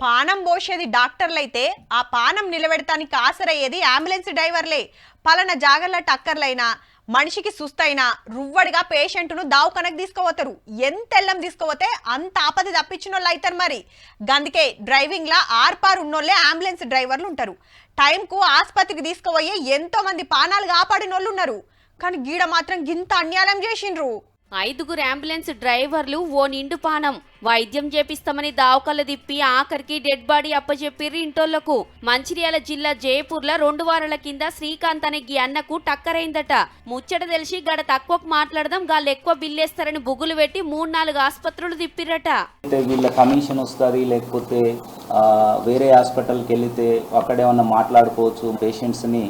పానం పోసేది డాక్టర్లైతే ఆ పానం నిలబెడతానికి ఆసరయ్యేది అంబులెన్స్ డ్రైవర్లే. పలానా జాగర్ల టక్కర్లైనా మనిషికి సుస్తైనా రువ్వడిగా పేషెంట్ను దావకనకు తీసుకుపోతారు. ఎంత ఎల్లం తీసుకుపోతే అంత ఆపద తప్పించిన వాళ్ళు అవుతారు. మరి గందుకే డ్రైవింగ్లా ఆర్పార్ ఉన్నోళ్ళే అంబులెన్స్ డ్రైవర్లు ఉంటారు. టైంకు ఆసుపత్రికి తీసుకుపోయే ఎంతో మంది పానాలు కాపాడిన వాళ్ళు ఉన్నారు. కానీ గీడ మాత్రం గింత అన్యాయం చేసిండ్రు. 5గురు అంబులెన్స్ డ్రైవర్లు ఓ నిండు పానం వైద్యం చేపిస్తామని దావకల్ల తిప్పి ఆఖరికి డెడ్ బాడీ అప్పచెప్పిర్రు ఇంటోళ్లకు. మంచిర్యాల జిల్లా జయపూర్ల 2 వారాల కింద శ్రీకాంత్ అనే గీ అన్నకు టక్కరైందట. ముచ్చట తెలిసి గడ తక్కువకు మాట్లాడదాం గాళ్ళు ఎక్కువ బిల్లేస్తారని బుగులు పెట్టి 3-4 ఆసుపత్రులు తిప్పిరట. వీళ్ళ కమిషన్ వస్తుంది, లేకపోతే వేరే హాస్పిటల్కి వెళితే అక్కడేమన్నా మాట్లాడుకోవచ్చు. పేషెంట్స్ని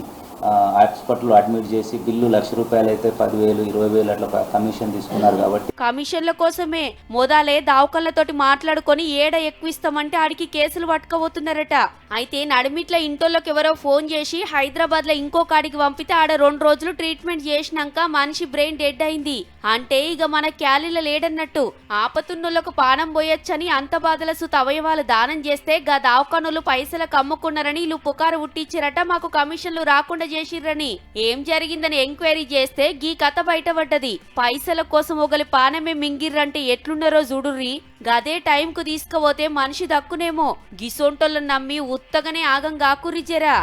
హాస్పిటల్ అడ్మిట్ చేసి బిల్లు ₹1,00,000 అయితే 10,000, 20,000 అట్లా కమిషన్ తీసుకున్నారు. కాబట్టి కమిషన్ల కోసమే మొదలే దావకళ్ళతోటి మాట్లాడుకొని ఏడ ఎక్కువ ఇస్తామంటే ఆడికి కేసులు పట్టుకోబోతున్నారట. అయితే నడిమిట్ల ఇంటోళ్ళకి ఎవరో ఫోన్ చేసి హైదరాబాద్ లో ఇంకో కాడికి పంపితే ఆడ 2 రోజులు ట్రీట్మెంట్ చేసినాక మనిషి బ్రెయిన్ డెడ్ అయింది. అంటే ఇక మన క్యాలీల లేడన్నట్టు. ఆపతున్నోళ్లకు పానం పోయొచ్చని అంత బాధల సుత అవయవాలు దానం చేస్తే గా దావకానులు పైసలకు అమ్ముకున్నారని వీళ్ళు పుకారు ఉట్టించారట. మాకు కమిషన్లు రాకుండా చేసిర్రని. ఏం జరిగిందని ఎంక్వైరీ చేస్తే గీ కథ బయటపడ్డది. పైసల కోసం ఒకలి పానమే మింగిర్రంటే ఎట్లున్నారో చూడుర్రి. గదే టైంకు తీసుకుపోతే మనిషి దక్కునేమో. గిసొంటోళ్ళని నమ్మి ఉత్తగనే ఆగం కాకుర్రి జరా.